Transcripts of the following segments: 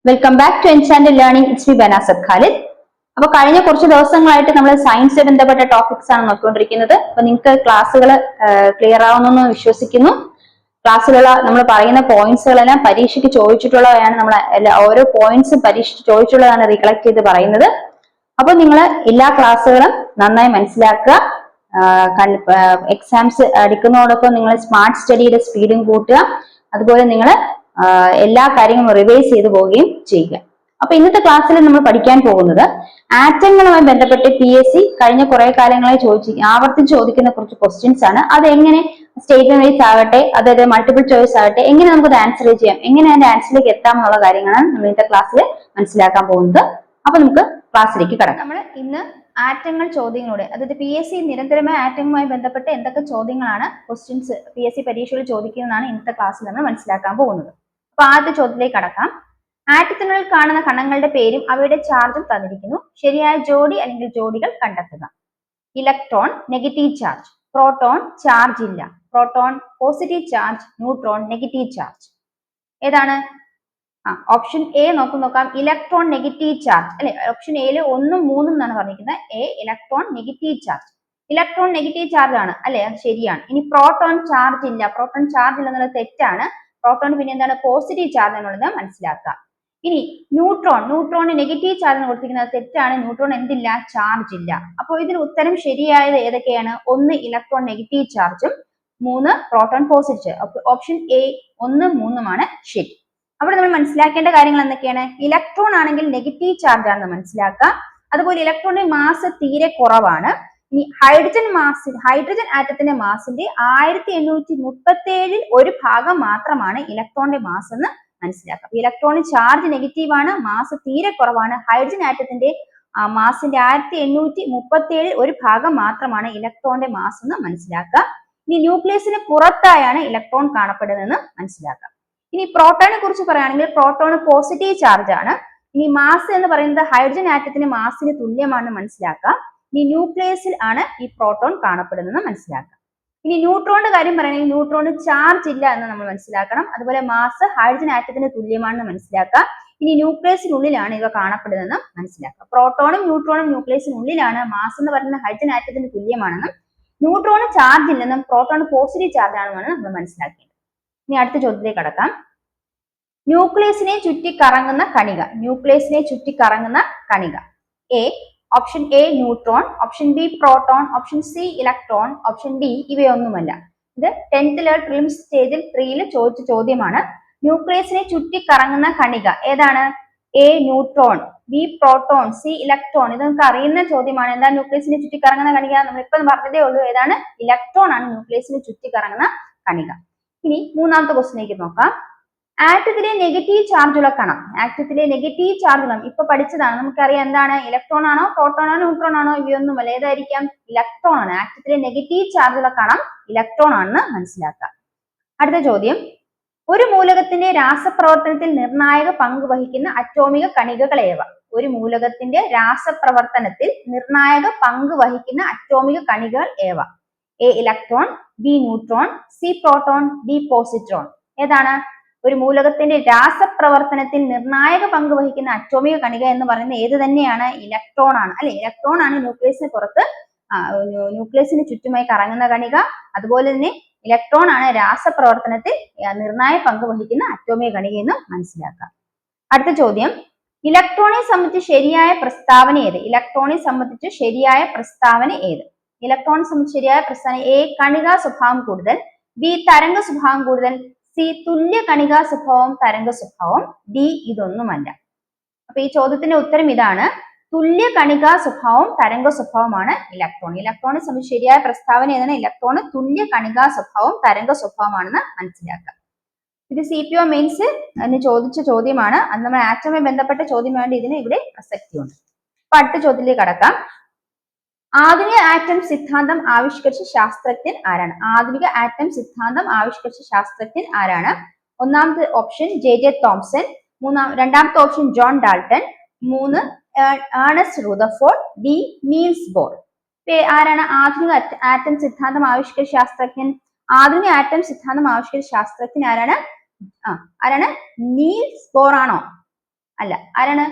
Welcome back to enchanted learning. It's me Banasath Khalid. അപ്പൊ കഴിഞ്ഞ കുറച്ച് ദിവസങ്ങളായിട്ട് നമ്മൾ സയൻസ് ബന്ധപ്പെട്ട ടോപ്പിക്സ് ആണ് നോക്കിക്കൊണ്ടിരിക്കുന്നത്. അപ്പൊ നിങ്ങൾക്ക് ക്ലാസ്സുകൾ ക്ലിയർ ആവുന്നെന്ന് വിശ്വസിക്കുന്നു. ക്ലാസ്സുകൾ നമ്മൾ പറയുന്ന പോയിന്റ്സുകളെല്ലാം പരീക്ഷയ്ക്ക് ചോദിച്ചിട്ടുള്ളവയാണ്. നമ്മൾ ഓരോ പോയിന്റ്സും പരീക്ഷയ്ക്ക് ചോദിച്ചിട്ടുള്ളതാണ് റീകളക്ട് ചെയ്ത് പറയുന്നത്. അപ്പൊ നിങ്ങൾ എല്ലാ ക്ലാസ്സുകളും നന്നായി മനസ്സിലാക്കുക. എക്സാംസ് അടുക്കുന്നതോടൊപ്പം നിങ്ങൾ സ്മാർട്ട് സ്റ്റഡിയുടെ സ്പീഡും കൂട്ടുക. അതുപോലെ നിങ്ങൾ എല്ലാ കാര്യങ്ങളും റിവൈസ് ചെയ്തു പോവുകയും ചെയ്യുക. അപ്പൊ ഇന്നത്തെ ക്ലാസ്സിൽ നമ്മൾ പഠിക്കാൻ പോകുന്നത് ആറ്റങ്ങളുമായി ബന്ധപ്പെട്ട് PSC കഴിഞ്ഞ കുറെ കാലങ്ങളായി ആവർത്തിച്ച് ചോദിക്കുന്ന കുറച്ച് ക്വസ്റ്റ്യൻസ് ആണ്. അത് എങ്ങനെ സ്റ്റേറ്റ്മെന്റ് വൈസ് ആകട്ടെ, അതായത് മൾട്ടിപ്പിൾ ചോയ്സ് ആകട്ടെ, എങ്ങനെ നമുക്ക് ആൻസർ ചെയ്യാം, എങ്ങനെ അതിന്റെ ആൻസറിലേക്ക് എത്താം എന്നുള്ള കാര്യങ്ങളാണ് നമ്മൾ ഇന്നത്തെ ക്ലാസ്സിൽ മനസ്സിലാക്കാൻ പോകുന്നത്. അപ്പൊ നമുക്ക് ക്ലാസ്സിലേക്ക് കടക്കാം. നമ്മൾ ഇന്ന് ആറ്റങ്ങൾ ചോദ്യങ്ങളോടെ, അതായത് PSC നിരന്തരമായ ആറ്റങ്ങളുമായി ബന്ധപ്പെട്ട് എന്തൊക്കെ ചോദ്യങ്ങളാണ് ക്വസ്റ്റ്യൻസ് PSC പരീക്ഷയിൽ ചോദിക്കുന്നതാണ് ഇന്നത്തെ ക്ലാസ്സിൽ നമ്മൾ മനസ്സിലാക്കാൻ പോകുന്നത്. അപ്പൊ ആദ്യത്തെ ചോദ്യത്തിലേക്ക് കടക്കാം. ആറ്റത്തിനുള്ളിൽ കാണുന്ന കണങ്ങളുടെ പേരും അവയുടെ ചാർജും തന്നിരിക്കുന്നു. ശരിയായ ജോഡി അല്ലെങ്കിൽ ജോഡികൾ കണ്ടെത്തുക. Electron negative charge, proton charge ഇല്ല, proton positive charge, neutron negative charge. ഏതാണ്? ഓപ്ഷൻ എ നോക്കാം. ഇലക്ട്രോൺ നെഗറ്റീവ് ചാർജ് അല്ലെ. ഓപ്ഷൻ എയിൽ 1 3 എന്നാണ് പറഞ്ഞിരിക്കുന്നത്. A electron negative charge. Electron negative charge ആണ് അല്ലെ, അത് ശരിയാണ്. ഇനി പ്രോട്ടോൺ ചാർജ് ഇല്ല, പ്രോട്ടോൺ ചാർജ് ഇല്ല എന്നുള്ളത് തെറ്റാണ്. പ്രോട്ടോൺ പിന്നെ എന്താണ്? പോസിറ്റീവ് ചാർജ് എന്നുള്ളത് മനസ്സിലാക്കുക. ഇനി ന്യൂട്രോൺ നെഗറ്റീവ് ചാർജ് കൊടുത്തിരിക്കുന്നത് തെറ്റാണ്. ന്യൂട്രോൺ എന്തില്ല? ചാർജ് ഇല്ല. അപ്പോൾ ഇതിന് ഉത്തരം ശരിയായത് ഏതൊക്കെയാണ്? 1 ഇലക്ട്രോൺ നെഗറ്റീവ് ചാർജും 3 പ്രോട്ടോൺ പോസിറ്റീവ്. ഓപ്ഷൻ എ 1 3 ശരി. അവിടെ നമ്മൾ മനസ്സിലാക്കേണ്ട കാര്യങ്ങൾ എന്തൊക്കെയാണ്? ഇലക്ട്രോൺ ആണെങ്കിൽ നെഗറ്റീവ് ചാർജ് ആണെന്ന് മനസ്സിലാക്കുക. അതുപോലെ ഇലക്ട്രോണിന്റെ മാസ് തീരെ കുറവാണ്. ഇനി ഹൈഡ്രജൻ ആറ്റത്തിന്റെ മാസിന്റെ 1837 ഒരു ഭാഗം മാത്രമാണ് ഇലക്ട്രോണിന്റെ മാസ് എന്ന് മനസ്സിലാക്കുക. ഇലക്ട്രോണിക് ചാർജ് നെഗറ്റീവ് ആണ്, മാസ് തീരെ കുറവാണ്. ഹൈഡ്രജൻ ആറ്റത്തിന്റെ മാസിന്റെ 1837 ഒരു ഭാഗം മാത്രമാണ് ഇലക്ട്രോണിന്റെ മാസ് എന്ന് മനസ്സിലാക്കുക. ഇനി ന്യൂക്ലിയസിന് പുറത്തായാണ് ഇലക്ട്രോൺ കാണപ്പെടുന്നതെന്ന് മനസ്സിലാക്കുക. ഇനി പ്രോട്ടോണിനെ കുറിച്ച് പറയുകയാണെങ്കിൽ പ്രോട്ടോൺ പോസിറ്റീവ് ചാർജ് ആണ്. ഇനി മാസ് എന്ന് പറയുന്നത് ഹൈഡ്രജൻ ആറ്റത്തിന്റെ മാസിന് തുല്യമാണെന്ന് മനസ്സിലാക്കുക. ഇനി ന്യൂക്ലിയസിൽ ആണ് ഈ പ്രോട്ടോൺ കാണപ്പെടുന്നതെന്ന് മനസ്സിലാക്കുക. ഇനി ന്യൂട്രോണിന്റെ കാര്യം പറയുകയാണെങ്കിൽ ന്യൂട്രോണിന് ചാർജ് ഇല്ല എന്ന് നമ്മൾ മനസ്സിലാക്കണം. അതുപോലെ മാസ് ഹൈഡ്രജൻ ആറ്റത്തിന് തുല്യമാണെന്ന് മനസ്സിലാക്കുക. ഇനി ന്യൂക്ലിയസിനുള്ളിലാണ് ഇവ കാണപ്പെടുന്നതെന്ന് മനസ്സിലാക്കുക. പ്രോട്ടോണും ന്യൂട്രോണും ന്യൂക്ലിയസിനുള്ളിലാണ്. മാസ് എന്ന് പറയുന്നത് ഹൈഡ്രജൻ ആറ്റത്തിന് തുല്യമാണെന്നും ന്യൂട്രോണ് ചാർജ് ഇല്ലെന്നും പ്രോട്ടോൺ പോസിറ്റീവ് ചാർജ് ആണെന്നാണ് നമ്മൾ മനസ്സിലാക്കിയത്. ഇനി അടുത്ത ചോദ്യത്തിലേക്ക് കടക്കാം. ന്യൂക്ലിയസിനെ ചുറ്റി കറങ്ങുന്ന കണിക. A option A neutron, option B proton, option C electron, option D ഇവയൊന്നുമല്ല. ഇത് 10th ലെവൽ പ്രിലിംസ് സ്റ്റേജിൽ 3 ചോദിച്ച ചോദ്യമാണ്. ന്യൂക്ലിയസിനെ ചുറ്റി കറങ്ങുന്ന കണിക ഏതാണ്? A neutron, B proton, C electron. ഇത് നമുക്ക് അറിയുന്ന ചോദ്യമാണ്. എന്താ ന്യൂക്ലിയസിനെ ചുറ്റി കറങ്ങുന്ന കണിക? നമ്മളിപ്പം പറഞ്ഞതേ ഉള്ളൂ. ഏതാണ്? ഇലക്ട്രോൺ ആണ് ന്യൂക്ലിയസിനെ ചുറ്റി കറങ്ങുന്ന കണിക. ഇനി മൂന്നാമത്തെ ക്വസ്റ്റിലേക്ക് നോക്കാം. ആറ്റത്തിലെ നെഗറ്റീവ് ചാർജുള്ള കണം. ഇപ്പൊ പഠിച്ചതാണ്, നമുക്കറിയാം. എന്താണ്? ഇലക്ട്രോൺ ആണോ, പ്രോട്ടോൺ ആണോ, ന്യൂട്രോൺ ആണോ? ഇവയൊന്നുമല്ല. ഏതായിരിക്കാം? ഇലക്ട്രോൺ ആണ്. ആറ്റത്തിലെ നെഗറ്റീവ് ചാർജുള്ള കണം ഇലക്ട്രോൺ ആണെന്ന് മനസ്സിലാക്കുക. അടുത്ത ചോദ്യം. ഒരു മൂലകത്തിന്റെ രാസപ്രവർത്തനത്തിൽ നിർണായക പങ്ക് വഹിക്കുന്ന അറ്റോമിക കണികകൾ ഏവ? ഒരു മൂലകത്തിന്റെ രാസപ്രവർത്തനത്തിൽ നിർണായക പങ്ക് വഹിക്കുന്ന അറ്റോമിക കണികകൾ ഏവ? A electron, B neutron, C proton, D positron. ഏതാണ്? ഒരു മൂലകത്തിന്റെ രാസപ്രവർത്തനത്തിൽ നിർണായക പങ്ക് വഹിക്കുന്ന അറ്റോമിക കണിക എന്ന് പറയുന്നത് ഏത് തന്നെയാണ്? ഇലക്ട്രോൺ ആണ് അല്ലെ. ഇലക്ട്രോൺ ആണ് ന്യൂക്ലിയസിന് പുറത്ത് ന്യൂക്ലിയസിന് ചുറ്റുമായി കറങ്ങുന്ന കണിക. അതുപോലെ തന്നെ ഇലക്ട്രോൺ ആണ് രാസപ്രവർത്തനത്തിൽ നിർണായക പങ്ക് വഹിക്കുന്ന അറ്റോമിക കണിക എന്ന് മനസ്സിലാക്കുക. അടുത്ത ചോദ്യം. ഇലക്ട്രോണിനെ സംബന്ധിച്ച് ശരിയായ പ്രസ്താവന ഏത്? എ കണിക സ്വഭാവം കൂടുതൽ, ബി തരംഗ സ്വഭാവം കൂടുതൽ, സി തുല്യ കണികാ സ്വഭാവം തരംഗ സ്വഭാവം, ഡി ഇതൊന്നുമല്ല. അപ്പൊ ഈ ചോദ്യത്തിന്റെ ഉത്തരം ഇതാണ്. തുല്യ കണികാ സ്വഭാവം തരംഗ സ്വഭാവമാണ് ഇലക്ട്രോണിനെ സംബന്ധിച്ച് ശരിയായ പ്രസ്താവന ഏതാണ്? ഇലക്ട്രോണ് തുല്യ കണികാ സ്വഭാവം തരംഗ സ്വഭാവമാണെന്ന് മനസ്സിലാക്കുക. ഇത് CPO മെയിൻസ് ചോദിച്ച ചോദ്യമാണ്. അത് നമ്മൾ ആറ്റവുമായി ബന്ധപ്പെട്ട ചോദ്യമായതുകൊണ്ട് ഇതിന് ഇവിടെ പ്രസക്തിയുണ്ട്. അപ്പൊ അടുത്ത ചോദ്യത്തിലേക്ക് കടക്കാം. ആധുനിക ആറ്റം സിദ്ധാന്തം ആവിഷ്കരിച്ച ശാസ്ത്രജ്ഞൻ ആരാണ്? ഒന്നാമത്തെ ഓപ്ഷൻ JJ തോംസൺ, രണ്ടാമത്തെ option John Dalton, 3 Ernest Rutherford, D Niels Bohr. ആരാണ് ആധുനിക ആറ്റം സിദ്ധാന്തം ആവിഷ്കരിച്ച ശാസ്ത്രജ്ഞൻ? ആരാണ്? നീൽസ് ബോർ ആണോ? അല്ല, ആരാണ്?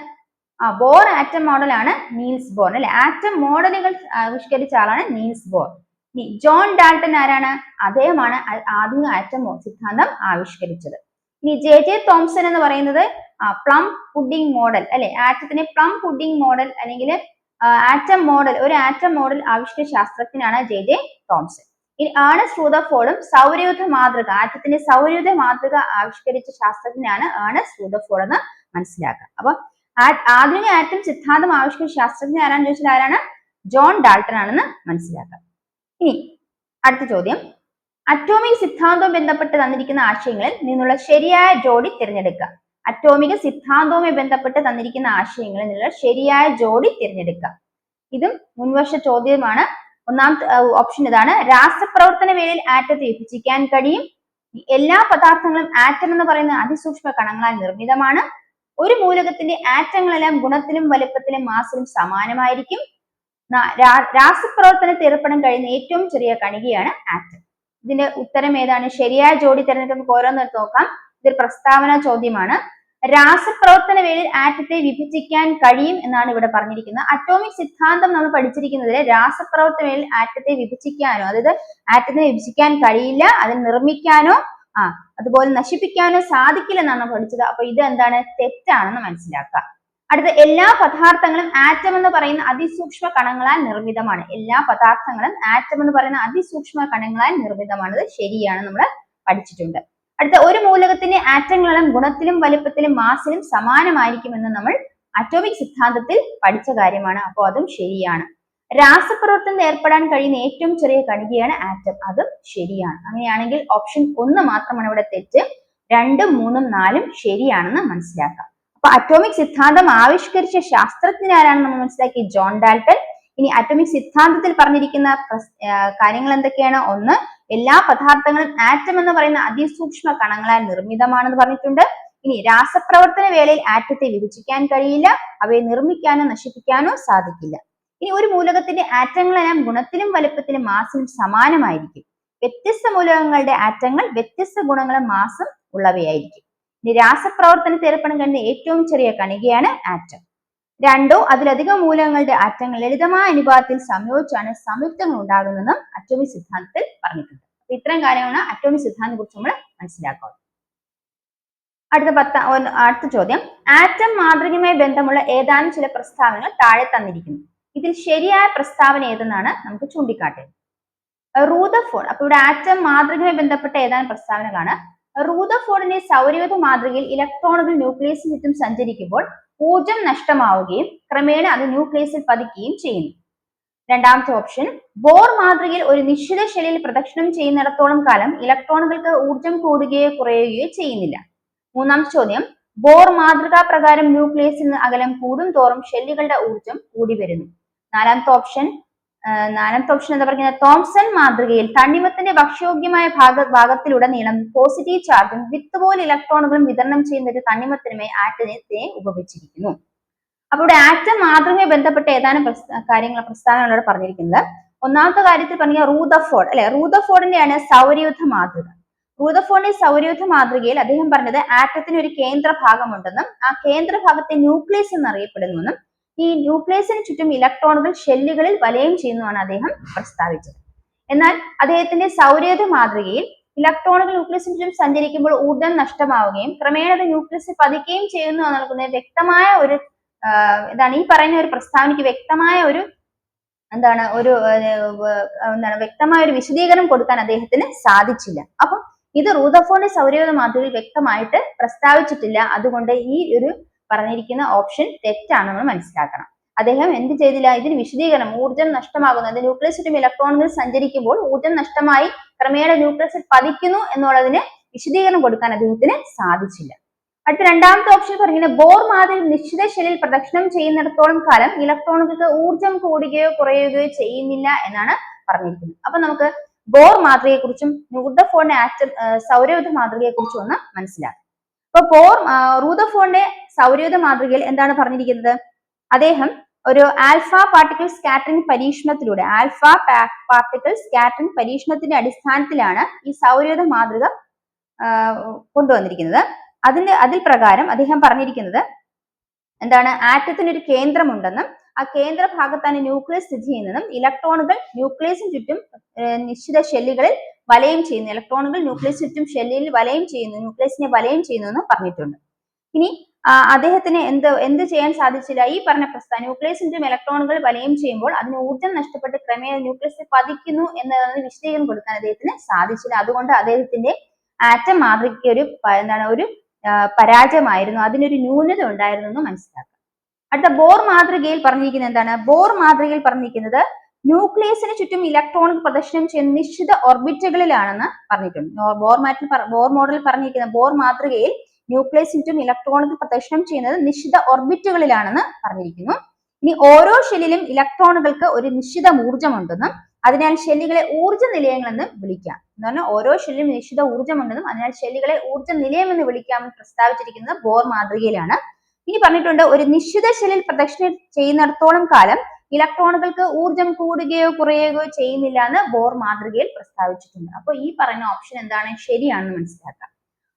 ബോർ ആറ്റം മോഡലാണ് നീൽസ് ബോർ അല്ലെ. ആറ്റം മോഡലുകൾ ആവിഷ്കരിച്ച ആളാണ് നീൽസ് ബോർ. ജോൺ ഡാൾട്ടൺ ആരാണ്? അദ്ദേഹമാണ് ആധുനിക ആറ്റം സിദ്ധാന്തം ആവിഷ്കരിച്ചത്. ഇനി ജെ തോംസൺ എന്ന് പറയുന്നത് പ്ലം പുഡിംഗ് മോഡൽ അല്ലെ, ആറ്റത്തിന് പ്ലം പുഡിംഗ് മോഡൽ അല്ലെങ്കിൽ ആറ്റം മോഡൽ, ഒരു ആറ്റം മോഡൽ ആവിഷ്കരിച്ച ശാസ്ത്രജ്ഞനാണ് ജെ തോംസൺ. ഇനി ഏണസ്റ്റ് റൂദർഫോർഡും സൗരയൂഥ മാതൃക, ആറ്റത്തിന്റെ സൗരയൂഥ മാതൃക ആവിഷ്കരിച്ച ശാസ്ത്രജ്ഞനാണ് ഏണസ്റ്റ് റൂദർഫോർഡ് എന്ന് മനസ്സിലാക്കുക. അപ്പൊ ആധുനിക ആറ്റം സിദ്ധാന്തം ആവിഷ്കരിച്ച ശാസ്ത്രജ്ഞൻ ആരാന്ന് ചോദിച്ചാൽ ആരാണ്? ജോൺ ഡാൾട്ടൺ ആണെന്ന് മനസ്സിലാക്കാം. ഇനി അടുത്ത ചോദ്യം, അറ്റോമിക് സിദ്ധാന്തവും ബന്ധപ്പെട്ട് തന്നിരിക്കുന്ന ആശയങ്ങളിൽ നിന്നുള്ള ശരിയായ ജോഡി തിരഞ്ഞെടുക്കുക. അറ്റോമിക സിദ്ധാന്തവുമായി ബന്ധപ്പെട്ട് തന്നിരിക്കുന്ന ആശയങ്ങളിൽ നിന്നുള്ള ശരിയായ ജോഡി തിരഞ്ഞെടുക്കുക. ഇതും മുൻവർഷ ചോദ്യമാണ്. ഒന്നാമത്തെ ഓപ്ഷൻ ഇതാണ്, രാസപ്രവർത്തന വേളയിൽ ആറ്റത്തെ വിഭജിക്കാൻ കഴിയും. എല്ലാ പദാർത്ഥങ്ങളും ആറ്റം എന്ന് പറയുന്ന അതിസൂക്ഷ്മ കണങ്ങളാൽ നിർമ്മിതമാണ്. ഒരു മൂലകത്തിന്റെ ആറ്റങ്ങളെല്ലാം ഗുണത്തിലും വലുപ്പത്തിലും മാസിലും സമാനമായിരിക്കും. രാസപ്രവർത്തനത്തിൽ ഏർപ്പെടാൻ കഴിയുന്ന ഏറ്റവും ചെറിയ കണികയാണ് ആറ്റം. ഇതിന്റെ ഉത്തരം ഏതാണ്? ശരിയായ ജോഡി തിരഞ്ഞെടുക്കുന്ന ഓരോന്നെടുത്ത് നോക്കാം. ഇതൊരു പ്രസ്താവന ചോദ്യമാണ്. രാസപ്രവർത്തന വേളയിൽ ആറ്റത്തെ വിഭജിക്കാൻ കഴിയും എന്നാണ് ഇവിടെ പറഞ്ഞിരിക്കുന്നത്. അറ്റോമിക് സിദ്ധാന്തം നമ്മൾ പഠിച്ചിരിക്കുന്നതിൽ രാസപ്രവർത്തന വേളയിൽ ആറ്റത്തെ വിഭജിക്കാനോ, അതായത് ആറ്റത്തെ വിഭജിക്കാൻ കഴിയില്ല, അതിനെ നിർമ്മിക്കാനോ അതുപോലെ നശിപ്പിക്കാനോ സാധിക്കില്ലെന്നാണ് പഠിച്ചത്. അപ്പൊ ഇത് എന്താണ്? തെറ്റാണെന്ന് മനസ്സിലാക്കുക. അടുത്ത, എല്ലാ പദാർത്ഥങ്ങളും ആറ്റം എന്ന് പറയുന്ന അതിസൂക്ഷ്മ കണങ്ങളാൽ നിർമ്മിതമാണ്. എല്ലാ പദാർത്ഥങ്ങളും ആറ്റം എന്ന് പറയുന്ന അതിസൂക്ഷ്മ കണങ്ങളാൽ നിർമ്മിതമാണത് ശരിയാണ്, നമ്മൾ പഠിച്ചിട്ടുണ്ട്. അടുത്ത, ഒരു മൂലകത്തിന്റെ ആറ്റങ്ങളെല്ലാം ഗുണത്തിലും വലിപ്പത്തിലും മാസിലും സമാനമായിരിക്കുമെന്ന് നമ്മൾ അറ്റോമിക് സിദ്ധാന്തത്തിൽ പഠിച്ച കാര്യമാണ്. അപ്പോൾ അതും ശരിയാണ്. രാസപ്രവർത്തനത്തിൽ ഏർപ്പെടാൻ കഴിയുന്ന ഏറ്റവും ചെറിയ കണികയാണ് ആറ്റം, അതും ശരിയാണ്. അങ്ങനെയാണെങ്കിൽ ഓപ്ഷൻ 1 മാത്രമാണ് ഇവിടെ തെറ്റ്. 2, 3, 4 ശരിയാണെന്ന് മനസ്സിലാക്കാം. അപ്പൊ അറ്റോമിക് സിദ്ധാന്തം ആവിഷ്കരിച്ച ശാസ്ത്രജ്ഞൻ ആരാണെന്ന് നമ്മൾ മനസ്സിലാക്കി? John Dalton. ഇനി അറ്റോമിക് സിദ്ധാന്തത്തിൽ പറഞ്ഞിരിക്കുന്ന കാര്യങ്ങൾ എന്തൊക്കെയാണ്? 1, എല്ലാ പദാർത്ഥങ്ങളും ആറ്റം എന്ന് പറയുന്ന അതിസൂക്ഷ്മ കണങ്ങളാൽ നിർമ്മിതമാണെന്ന് പറഞ്ഞിട്ടുണ്ട്. ഇനി രാസപ്രവർത്തന വേളയിൽ ആറ്റത്തെ വിഭജിക്കാൻ കഴിയില്ല, അവയെ നിർമ്മിക്കാനോ നശിപ്പിക്കാനോ സാധിക്കില്ല. ഇനി ഒരു മൂലകത്തിന്റെ ആറ്റങ്ങളെല്ലാം ഗുണത്തിലും വലുപ്പത്തിലും മാസിലും സമാനമായിരിക്കും. വ്യത്യസ്ത മൂലകങ്ങളുടെ ആറ്റങ്ങൾ വ്യത്യസ്ത ഗുണങ്ങളും മാസും ഉള്ളവയായിരിക്കും. ഇനി രാസപ്രവർത്തനത്തിൽ ഏർപ്പെടാൻ കഴിയുന്ന ഏറ്റവും ചെറിയ കണികയാണ് ആറ്റം. 2 അതിലധികം മൂലകങ്ങളുടെ ആറ്റങ്ങൾ ലളിതമായ അനുപാതത്തിൽ സംയോജിച്ചാണ് സംയുക്തങ്ങൾ ഉണ്ടാകുന്നതെന്നും അറ്റോമിക് സിദ്ധാന്തത്തിൽ പറഞ്ഞിട്ടുണ്ട്. അപ്പൊ ഇത്തരം കാര്യങ്ങളാണ് അറ്റോമിക് സിദ്ധാന്തത്തെ കുറിച്ച് നമ്മൾ മനസ്സിലാക്കുക. അടുത്ത ചോദ്യം, ആറ്റം മാതൃകയുമായി ബന്ധമുള്ള ഏതാനും ചില പ്രസ്താവനകൾ താഴെ തന്നിരിക്കുന്നു. ഇതിൽ ശരിയായ പ്രസ്താവന ഏതെന്നാണ് നമുക്ക് ചൂണ്ടിക്കാട്ടേണ്ടത്. റൂദർഫോർഡ്, അപ്പൊ ഇവിടെ ആറ്റം മാതൃകയുമായി ബന്ധപ്പെട്ട ഏതാനും പ്രസ്താവനകളാണ്. റൂദർഫോർഡിന്റെ സൗരയൂഥ മാതൃകയിൽ ഇലക്ട്രോണുകൾ ന്യൂക്ലിയസിന് ചുറ്റും സഞ്ചരിക്കുമ്പോൾ ഊർജം നഷ്ടമാവുകയും ക്രമേണ അത് ന്യൂക്ലിയസിൽ പതിക്കുകയും ചെയ്യുന്നു. രണ്ടാമത്തെ ഓപ്ഷൻ, ബോർ മാതൃകയിൽ ഒരു നിശ്ചിത ശൈലിയിൽ പ്രദക്ഷിണം ചെയ്യുന്നിടത്തോളം കാലം ഇലക്ട്രോണുകൾക്ക് ഊർജം കൂടുകയോ കുറയുകയോ ചെയ്യുന്നില്ല. മൂന്നാമത്തെ ചോദ്യം, ബോർ മാതൃകാ പ്രകാരം ന്യൂക്ലിയസിൽ നിന്ന് അകലം കൂടും തോറും ഷെല്ലുകളുടെ ഊർജം കൂടി വരുന്നു. നാലാമത്തെ ഓപ്ഷൻ എന്താ പറയുന്നത്? തോംസൺ മാതൃകയിൽ തണ്ണിമത്തിന്റെ ഭക്ഷ്യോഗ്യമായ ഭാഗത്തിലുടനീളം പോസിറ്റീവ് ചാർജും വിത്ത് പോലെ ഇലക്ട്രോണുകളും വിതരണം ചെയ്യുന്ന ഒരു തണ്ണിമത്തിനുമായി ആറ്റത്തെ ഉപയോഗിച്ചിരിക്കുന്നു. അപ്പൊ ഇവിടെ ആറ്റം മാതൃകയുമായി ബന്ധപ്പെട്ട ഏതാനും പ്രസ്താവനകളോട് പറഞ്ഞിരിക്കുന്നത്. ഒന്നാമത്തെ കാര്യത്തിൽ പറഞ്ഞ റൂദർഫോർഡ് അല്ലെ, റൂദർഫോർഡിന്റെയാണ് സൗരയൂഥ മാതൃക. റൂദർഫോർഡിന്റെ സൗരയൂഥ മാതൃകയിൽ അദ്ദേഹം പറഞ്ഞത് ആറ്റത്തിന് ഒരു കേന്ദ്ര ഭാഗമുണ്ടെന്നും ആ കേന്ദ്ര ഭാഗത്തെ ന്യൂക്ലിയസ് എന്നറിയപ്പെടുന്നുവെന്നും ഈ ന്യൂക്ലിയസിന് ചുറ്റും ഇലക്ട്രോണുകൾ ഷെല്ലുകളിൽ വലയം ചെയ്യുന്നതാണ് അദ്ദേഹം പ്രസ്താവിച്ചത്. എന്നാൽ അദ്ദേഹത്തിന്റെ സൗരയൂഥ മാതൃകയിൽ ഇലക്ട്രോണുകൾ ന്യൂക്ലിയസിന് ചുറ്റും സഞ്ചരിക്കുമ്പോൾ ഊർജം നഷ്ടമാവുകയും ക്രമേണ അത് ന്യൂക്ലിയസിൽ പതിക്കുകയും ചെയ്യുന്നു നൽകുന്ന വ്യക്തമായ ഒരു എന്താണ് ഈ പറയുന്ന ഒരു പ്രസ്താവനയ്ക്ക് വ്യക്തമായ ഒരു വ്യക്തമായ ഒരു വിശദീകരണം കൊടുക്കാൻ അദ്ദേഹത്തിന് സാധിച്ചില്ല. അപ്പം ഇത് റൂദർഫോർഡിന്റെ സൗരയൂഥ മാതൃകയിൽ വ്യക്തമായിട്ട് പ്രസ്താവിച്ചിട്ടില്ല. അതുകൊണ്ട് ഈ ഒരു പറഞ്ഞിരിക്കുന്ന ഓപ്ഷൻ തെറ്റാണ് നമ്മൾ മനസ്സിലാക്കണം. അദ്ദേഹം എന്ത് ചെയ്തില്ല? ഇതിന് വിശദീകരണം, ഊർജം നഷ്ടമാകുന്നത് ന്യൂക്ലിയസ് ചുറ്റും ഇലക്ട്രോണുകൾ സഞ്ചരിക്കുമ്പോൾ ഊർജം നഷ്ടമായി ക്രമേണ ന്യൂക്ലിയസിൽ പതിക്കുന്നു എന്നുള്ളതിന് വിശദീകരണം കൊടുക്കാൻ അദ്ദേഹത്തിന് സാധിച്ചില്ല. അടുത്ത രണ്ടാമത്തെ ഓപ്ഷൻ പറയുന്നത് ബോർ മാതൃക നിശ്ചിത ശൈലിയിൽ പ്രദക്ഷിണം ചെയ്യുന്നിടത്തോളം കാലം ഇലക്ട്രോണുകൾക്ക് ഊർജം കൂടുകയോ കുറയുകയോ ചെയ്യുന്നില്ല എന്നാണ് പറഞ്ഞിരിക്കുന്നത്. അപ്പൊ നമുക്ക് ബോർ മാതൃകയെ കുറിച്ചും റൂദർഫോർഡിന്റെ ആറ്റം സൗരയൂഥ മാതൃകയെ കുറിച്ചും ഒന്ന് മനസ്സിലാക്കാം. അപ്പൊ റൂദർഫോർഡിന്റെ സൗരയൂഥ മാതൃകയിൽ എന്താണ് പറഞ്ഞിരിക്കുന്നത്? അദ്ദേഹം ഒരു ആൽഫ പാർട്ടിക്കിൾ സ്കാറ്ററിംഗ് പരീക്ഷണത്തിന്റെ അടിസ്ഥാനത്തിലാണ് ഈ സൗരയൂഥ മാതൃക കൊണ്ടുവന്നിരിക്കുന്നത്. അതിൽ പ്രകാരം അദ്ദേഹം പറഞ്ഞിരിക്കുന്നത് എന്താണ് ആറ്റത്തിന് ഒരു കേന്ദ്രമുണ്ടെന്നും ആ കേന്ദ്ര ഭാഗത്താണ് ന്യൂക്ലിയസ് സ്ഥിതി ചെയ്യുന്നതും ഇലക്ട്രോണുകൾ ന്യൂക്ലിയസിന് ചുറ്റും നിശ്ചിത ഷെല്ലുകളിൽ വലയം ചെയ്യുന്നു. ഇലക്ട്രോണുകൾ ന്യൂക്ലിയസ് ചുറ്റും ഷെല്ലിൽ വലയം ചെയ്യുന്നു, ന്യൂക്ലിയസിനെ വലയം ചെയ്യുന്നു എന്ന് പറഞ്ഞിട്ടുണ്ട്. ഇനി അദ്ദേഹത്തിന് എന്ത് ചെയ്യാൻ സാധിച്ചില്ല? ഈ പറഞ്ഞ പ്രസ്താവന ന്യൂക്ലിയസിന്റെ ഇലക്ട്രോണുകൾ വലയം ചെയ്യുമ്പോൾ അതിന് ഊർജ്ജം നഷ്ടപ്പെട്ട് ക്രമേണ ന്യൂക്ലിയസിൽ പതിക്കുന്നു എന്നതിന് വിശദീകരണം കൊടുക്കാൻ അദ്ദേഹത്തിന് സാധിച്ചില്ല. അതുകൊണ്ട് അദ്ദേഹത്തിന്റെ ആറ്റം മാതൃകയ്ക്ക് ഒരു പരാജയമായിരുന്നു, അതിനൊരു ന്യൂനത ഉണ്ടായിരുന്നു എന്ന് മനസ്സിലാക്കാം. അടുത്ത ബോർ മാതൃകയിൽ പറഞ്ഞിരിക്കുന്നത് എന്താണ്? ബോർ മാതൃകയിൽ പറഞ്ഞിരിക്കുന്നത് ന്യൂക്ലിയസിന് ചുറ്റും ഇലക്ട്രോണുകൾ പ്രദർശനം ചെയ്യുന്ന നിശ്ചിത ഓർബിറ്റുകളിലാണെന്ന് പറഞ്ഞിട്ടുണ്ട്. ബോർ മോഡലിൽ പറഞ്ഞിരിക്കുന്ന ബോർ മാതൃകയിൽ ന്യൂക്ലിയസിന് ചുറ്റും ഇലക്ട്രോണുകൾ പ്രദർശനം ചെയ്യുന്നത് നിശ്ചിത ഓർബിറ്റുകളിലാണെന്ന് പറഞ്ഞിരിക്കുന്നു. ഇനി ഓരോ ഷെല്ലിലും ഇലക്ട്രോണുകൾക്ക് ഒരു നിശ്ചിത ഊർജ്ജമുണ്ടെന്നും അതിനാൽ ഷെല്ലുകളെ ഊർജ്ജ നിലയങ്ങളെന്ന് വിളിക്കാം. എന്ന് പറഞ്ഞാൽ ഓരോ ഷെല്ലിലും നിശ്ചിത ഊർജ്ജമുണ്ടെന്നും അതിനാൽ ഷെല്ലുകളെ ഊർജ്ജ നിലയം എന്ന് വിളിക്കാമെന്ന് പ്രസ്താവിച്ചിരിക്കുന്നത് ബോർ മാതൃകയിലാണ്. ഇനി പറഞ്ഞിട്ടുണ്ട് ഒരു നിശ്ചിത ഷെല്ലിൽ പ്രദക്ഷിണം ചെയ്യുന്നിടത്തോളം കാലം ഇലക്ട്രോണുകൾക്ക് ഊർജ്ജം കൂടുകയോ കുറയുകയോ ചെയ്യുന്നില്ല എന്ന് ബോർ മാതൃകയിൽ പ്രസ്താവിച്ചിട്ടുണ്ട്. അപ്പോൾ ഈ പറഞ്ഞ ഓപ്ഷൻ എന്താണ്? ശരിയാണെന്ന് മനസ്സിലാക്കാം.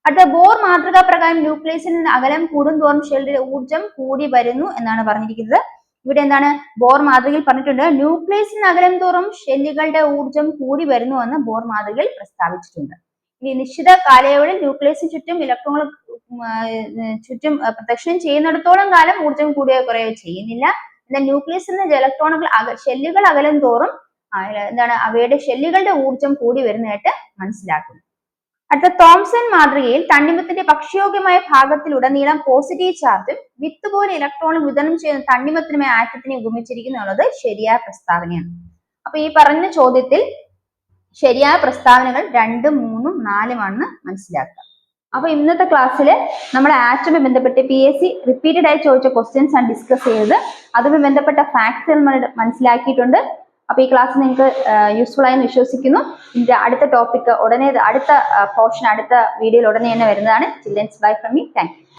അടുത്ത ബോർ മാതൃക പ്രകാരം ന്യൂക്ലിയസിൽ നിന്ന് അകലം കൂടുന്തോറും ഷെല്ലിലെ ഊർജ്ജം കൂടി വരുന്നു എന്നാണ് പറഞ്ഞിരിക്കുന്നത്. ഇവിടെ എന്താണ് ബോർ മാതൃകയിൽ പറഞ്ഞിട്ടുണ്ട്? ന്യൂക്ലിയസിന് അകലം തോറും ഷെല്ലുകളുടെ ഊർജ്ജം കൂടി വരുന്നു എന്ന് ബോർ മാതൃകയിൽ പ്രസ്താവിച്ചിട്ടുണ്ട്. ഇനി നിശ്ചിത കാലയളവിൽ ന്യൂക്ലിയസിന് ചുറ്റും ഇലക്ട്രോണുകൾ ചുറ്റും പ്രദക്ഷിണം ചെയ്യുന്നിടത്തോളം കാലം ഊർജ്ജം കൂടുകയോ കുറയുകയോ ചെയ്യുന്നില്ല. എന്നാൽ ന്യൂക്ലിയസിൽ നിന്ന് ഇലക്ട്രോണുകൾ ഷെല്ലുകൾ അകലം തോറും എന്താണ് അവയുടെ ഷെല്ലുകളുടെ ഊർജ്ജം കൂടി വരുന്നതായിട്ട് മനസ്സിലാക്കുന്നു. അടുത്ത തോംസൺ മാതൃകയിൽ തണ്ണിമത്തിന്റെ ഭക്ഷ്യോഗ്യമായ ഭാഗത്തിലുടനീളം പോസിറ്റീവ് ചാർജും വിത്ത് പോലെ ഇലക്ട്രോണും വിതരണം ചെയ്യുന്ന തണ്ണിമത്തിനുമായി ആറ്റത്തിനെ ഉപമിച്ചിരിക്കുന്നു എന്നുള്ളത് ശരിയായ പ്രസ്താവനയാണ്. അപ്പൊ ഈ പറഞ്ഞ ചോദ്യത്തിൽ ശരിയായ പ്രസ്താവനകൾ 2, 3, 4 ആണെന്ന് മനസ്സിലാക്കുക. അപ്പൊ ഇന്നത്തെ ക്ലാസ്സിൽ നമ്മൾ ആറ്റവുമായി ബന്ധപ്പെട്ട് PSC റിപ്പീറ്റഡ് ആയി ചോദിച്ച ക്വസ്റ്റ്യൻസ് ആണ് ഡിസ്കസ് ചെയ്തത്. അതുമായി ബന്ധപ്പെട്ട ഫാക്ട്സ് നമ്മൾ മനസ്സിലാക്കിയിട്ടുണ്ട്. അപ്പൊ ഈ ക്ലാസ് നിങ്ങൾക്ക് യൂസ്ഫുൾ ആയെന്ന് വിശ്വസിക്കുന്നു. ഇതിന്റെ അടുത്ത ടോപ്പിക് അടുത്ത പോർഷൻ അടുത്ത വീഡിയോയിൽ ഉടനെ തന്നെ വരുന്നതാണ്. Children's bye from me. Thank you.